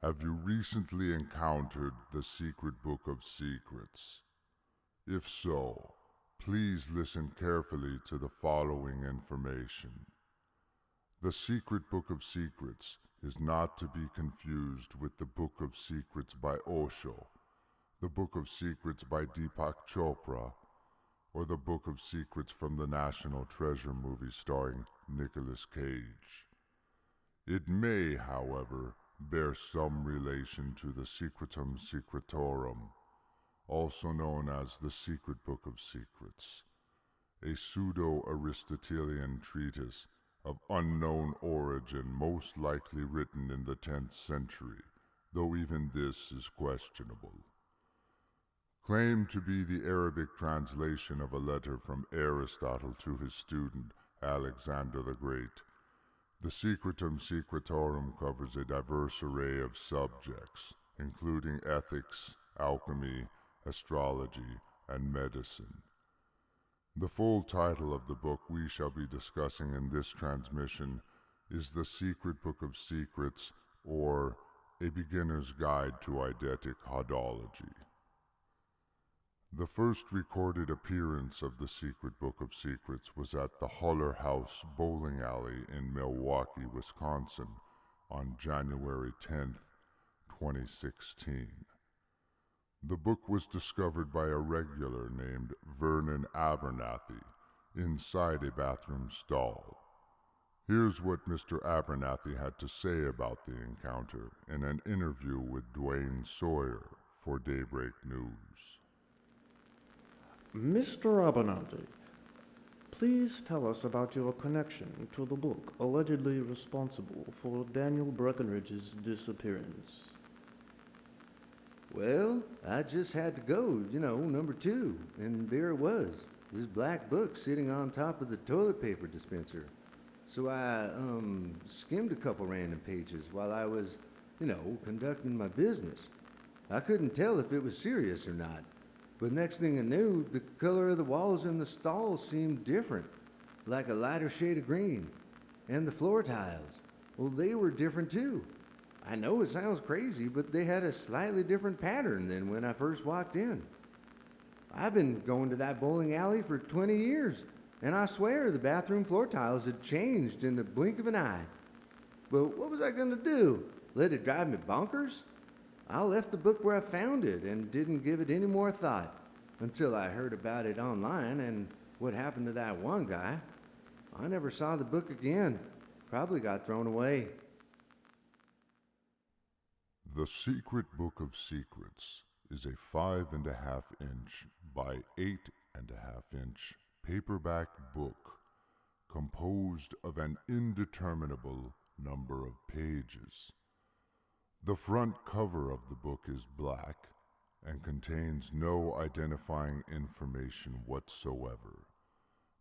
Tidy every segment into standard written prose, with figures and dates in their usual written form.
Have you recently encountered the secret book of secrets? If so, please listen carefully to the following information. The secret book of secrets is not to be confused with the Book of Secrets by Osho, the Book of Secrets by Deepak Chopra, or the Book of Secrets from the National Treasure movie starring Nicolas Cage. It may, however, bear some relation to the Secretum Secretorum, also known as the Secret Book of Secrets, a pseudo-Aristotelian treatise of unknown origin, most likely written in the 10th century, though even this is questionable. Claimed to be the Arabic translation of a letter from Aristotle to his student Alexander the Great, the Secretum Secretorum covers a diverse array of subjects, including ethics, alchemy, astrology, and medicine. The full title of the book we shall be discussing in this transmission is The Secret Book of Secrets, or A Beginner's Guide to Eidetic Hodology. The first recorded appearance of the Secret Book of Secrets was at the Huller House bowling alley in Milwaukee, Wisconsin on January 10, 2016. The book was discovered by a regular named Vernon Abernathy inside a bathroom stall. Here's what Mr. Abernathy had to say about the encounter in an interview with Dwayne Sawyer for Daybreak News. Mr. Abernathy, please tell us about your connection to the book allegedly responsible for Daniel Breckenridge's disappearance. Well, I just had to go, number two, and there it was, this black book sitting on top of the toilet paper dispenser. So I, skimmed a couple random pages while I was, conducting my business. I couldn't tell if it was serious or not. But next thing I knew, the color of the walls in the stall seemed different, like a lighter shade of green. And the floor tiles, well, they were different too. I know it sounds crazy, but they had a slightly different pattern than when I first walked in. I've been going to that bowling alley for 20 years, and I swear the bathroom floor tiles had changed in the blink of an eye. But what was I going to do? Let it drive me bonkers? I left the book where I found it and didn't give it any more thought until I heard about it online and what happened to that one guy. I never saw the book again. Probably got thrown away. The Secret Book of Secrets is a 5.5-inch by 8.5-inch paperback book composed of an indeterminable number of pages. The front cover of the book is black and contains no identifying information whatsoever.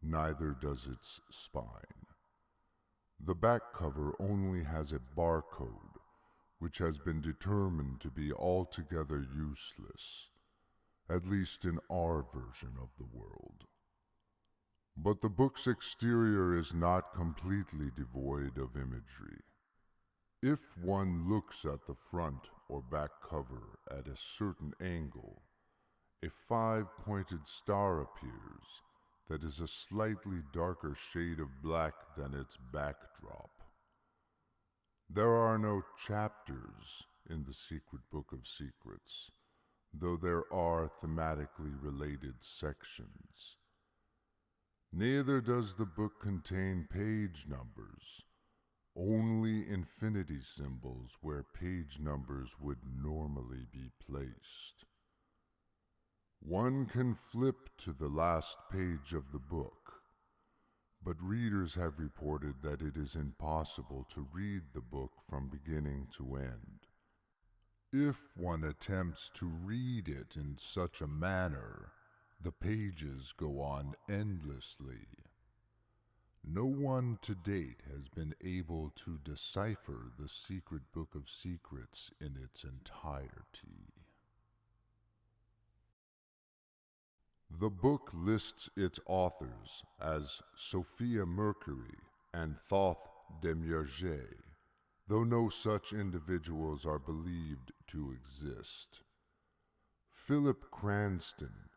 Neither does its spine. The back cover only has a barcode, which has been determined to be altogether useless, at least in our version of the world. But the book's exterior is not completely devoid of imagery. If one looks at the front or back cover at a certain angle, a 5-pointed star appears that is a slightly darker shade of black than its backdrop. There are no chapters in the Secret Book of Secrets, though there are thematically related sections. Neither does the book contain page numbers, only infinity symbols where page numbers would normally be placed. One can flip to the last page of the book, but readers have reported that it is impossible to read the book from beginning to end. If one attempts to read it in such a manner, the pages go on endlessly. No one to date has been able to decipher the Secret Book of Secrets in its entirety. The book lists its authors as Sophia Mercury and Thoth Demiurge, though no such individuals are believed to exist. Philip Cranston,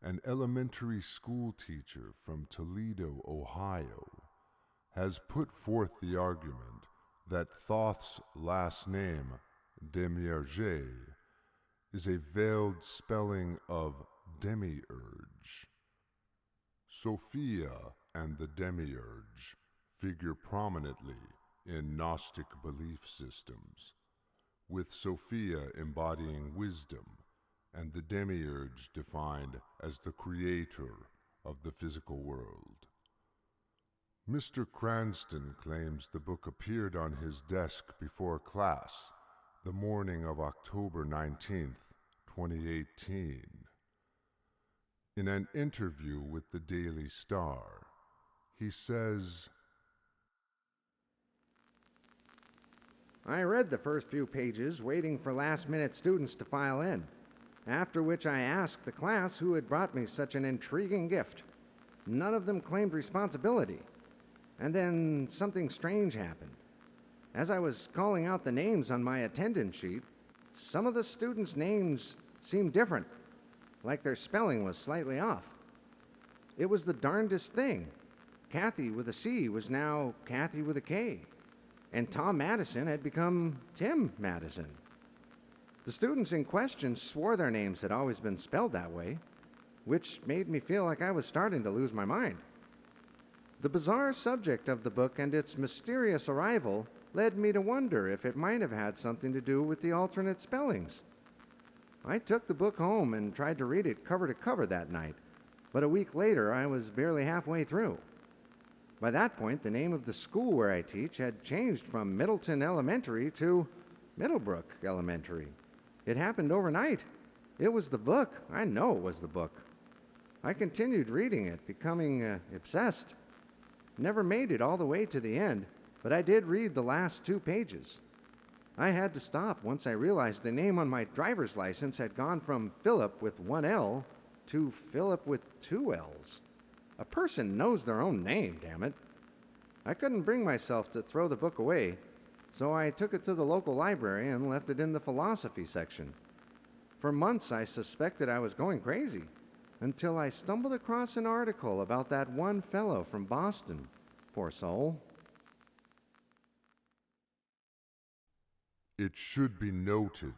an elementary school teacher from Toledo, Ohio, has put forth the argument that Thoth's last name, Demiurge, is a veiled spelling of demiurge. Sophia and the demiurge figure prominently in Gnostic belief systems, with Sophia embodying wisdom and the demiurge defined as the creator of the physical world. Mr. Cranston claims the book appeared on his desk before class the morning of October 19th, 2018. In an interview with the Daily Star, he says, I read the first few pages, waiting for last-minute students to file in, after which I asked the class who had brought me such an intriguing gift. None of them claimed responsibility. And then something strange happened. As I was calling out the names on my attendance sheet, some of the students' names seemed different, like their spelling was slightly off. It was the darndest thing. Kathy with a C was now Kathy with a K, and Tom Madison had become Tim Madison. The students in question swore their names had always been spelled that way, which made me feel like I was starting to lose my mind. The bizarre subject of the book and its mysterious arrival led me to wonder if it might have had something to do with the alternate spellings. I took the book home and tried to read it cover to cover that night, but a week later I was barely halfway through. By that point, the name of the school where I teach had changed from Middleton Elementary to Middlebrook Elementary. It happened overnight. It was the book. I know it was the book. I continued reading it, becoming obsessed. Never made it all the way to the end, but I did read the last 2 pages. I had to stop once I realized the name on my driver's license had gone from Philip with 1 L to Philip with 2 L's. A person knows their own name, damn it. I couldn't bring myself to throw the book away, so I took it to the local library and left it in the philosophy section. For months I suspected I was going crazy, until I stumbled across an article about that one fellow from Boston. Poor soul. It should be noted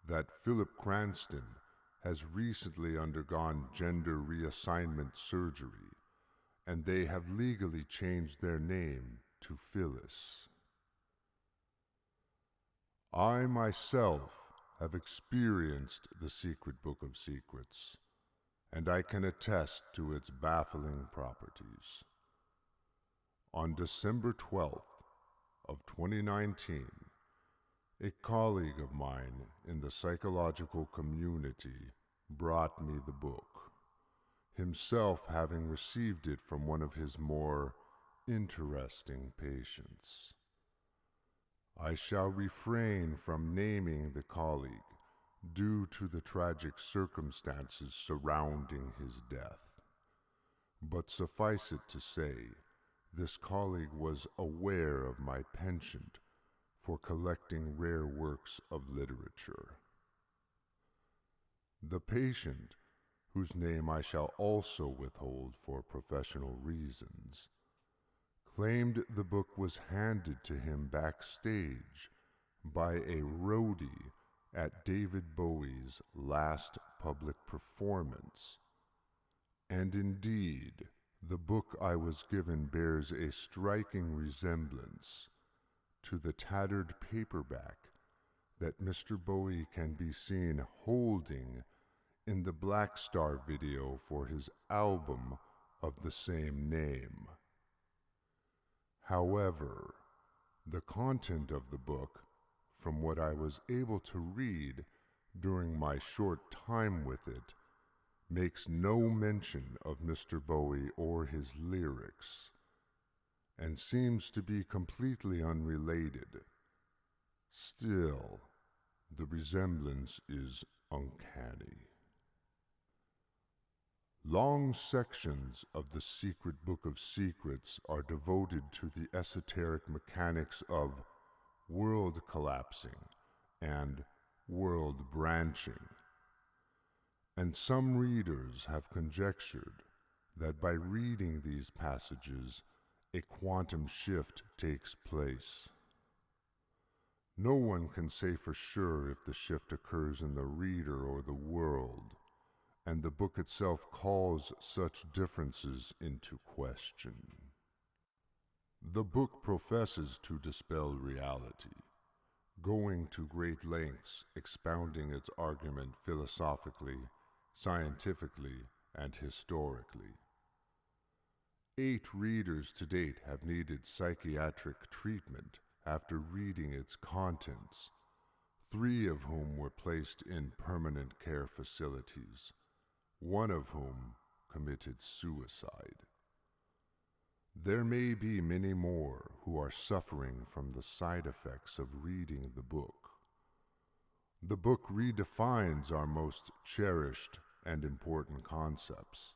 that Philip Cranston has recently undergone gender reassignment surgery, and they have legally changed their name to Phyllis. I myself have experienced the secret book of secrets, and I can attest to its baffling properties. On December 12th of 2019, a colleague of mine in the psychological community brought me the book, himself having received it from one of his more interesting patients. I shall refrain from naming the colleague due to the tragic circumstances surrounding his death, but suffice it to say, this colleague was aware of my penchant for collecting rare works of literature. The patient, whose name I shall also withhold for professional reasons, claimed the book was handed to him backstage by a roadie at David Bowie's last public performance. And indeed, the book I was given bears a striking resemblance to the tattered paperback that Mr. Bowie can be seen holding in the Black Star video for his album of the same name. However, the content of the book, from what I was able to read during my short time with it, makes no mention of Mr. Bowie or his lyrics, and seems to be completely unrelated. Still, the resemblance is uncanny. Long sections of the secret book of secrets are devoted to the esoteric mechanics of world collapsing, and world branching. And some readers have conjectured that by reading these passages, a quantum shift takes place. No one can say for sure if the shift occurs in the reader or the world, and the book itself calls such differences into question. The book professes to dispel reality, going to great lengths expounding its argument philosophically, scientifically, and historically. 8 readers to date have needed psychiatric treatment after reading its contents, 3 of whom were placed in permanent care facilities, 1 of whom committed suicide. There may be many more who are suffering from the side effects of reading the book. The book redefines our most cherished and important concepts,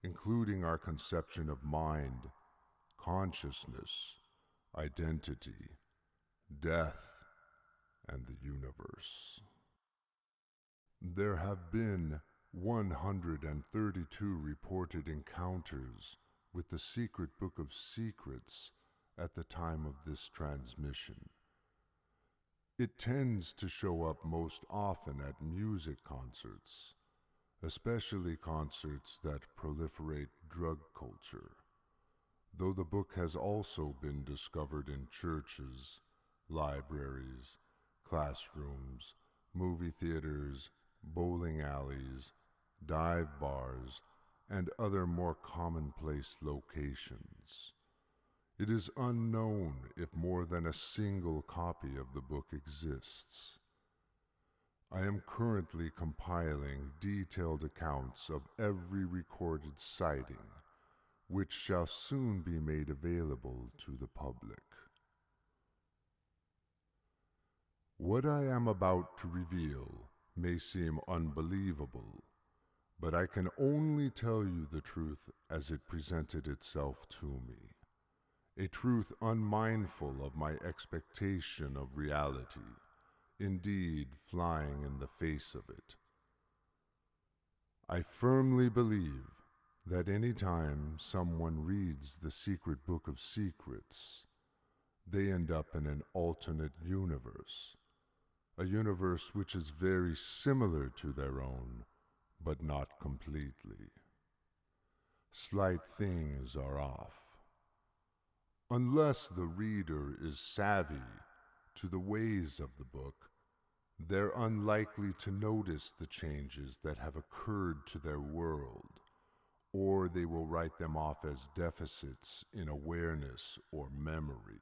including our conception of mind, consciousness, identity, death, and the universe. There have been 132 reported encounters with the secret book of secrets at the time of this transmission. It tends to show up most often at music concerts, especially concerts that proliferate drug culture, though the book has also been discovered in churches, libraries, classrooms, movie theaters, bowling alleys, dive bars, and other more commonplace locations. It is unknown if more than a single copy of the book exists. I am currently compiling detailed accounts of every recorded sighting, which shall soon be made available to the public. What I am about to reveal may seem unbelievable, but I can only tell you the truth as it presented itself to me, a truth unmindful of my expectation of reality, indeed flying in the face of it. I firmly believe that any time someone reads the secret book of secrets, they end up in an alternate universe, a universe which is very similar to their own, but not completely. Slight things are off. Unless the reader is savvy to the ways of the book, they're unlikely to notice the changes that have occurred to their world, or they will write them off as deficits in awareness or memory.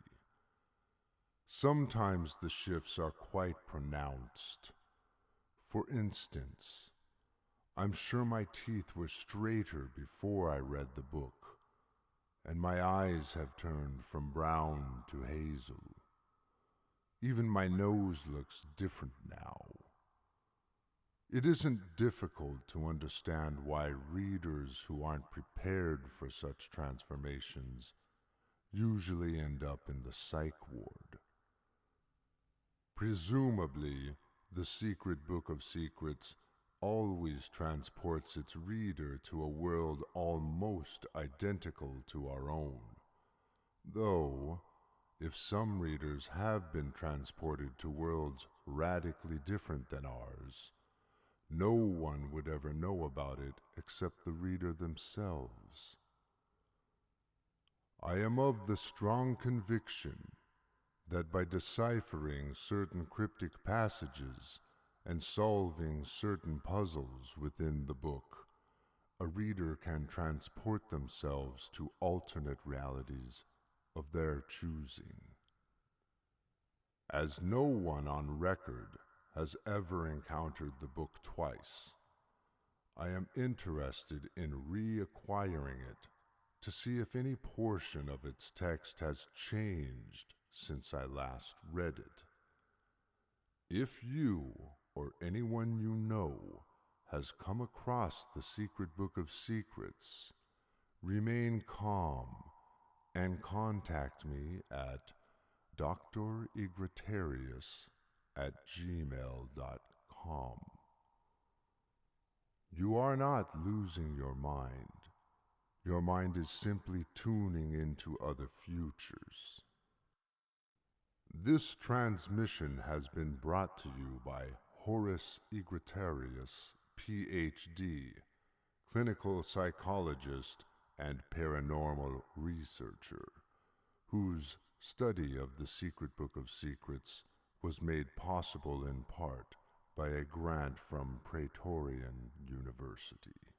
Sometimes the shifts are quite pronounced. For instance, I'm sure my teeth were straighter before I read the book, and my eyes have turned from brown to hazel. Even my nose looks different now. It isn't difficult to understand why readers who aren't prepared for such transformations usually end up in the psych ward. Presumably, the secret book of secrets always transports its reader to a world almost identical to our own, though, if some readers have been transported to worlds radically different than ours, no one would ever know about it except the reader themselves. I am of the strong conviction that by deciphering certain cryptic passages and solving certain puzzles within the book, a reader can transport themselves to alternate realities of their choosing. As no one on record has ever encountered the book twice, I am interested in reacquiring it to see if any portion of its text has changed since I last read it. If you or anyone you know has come across the secret book of secrets, remain calm and contact me at dregretarius@gmail.com. You are not losing your mind. Your mind is simply tuning into other futures. This transmission has been brought to you by Horace Egretarius, Ph.D., clinical psychologist and paranormal researcher, whose study of the Secret Book of Secrets was made possible in part by a grant from Praetorian University.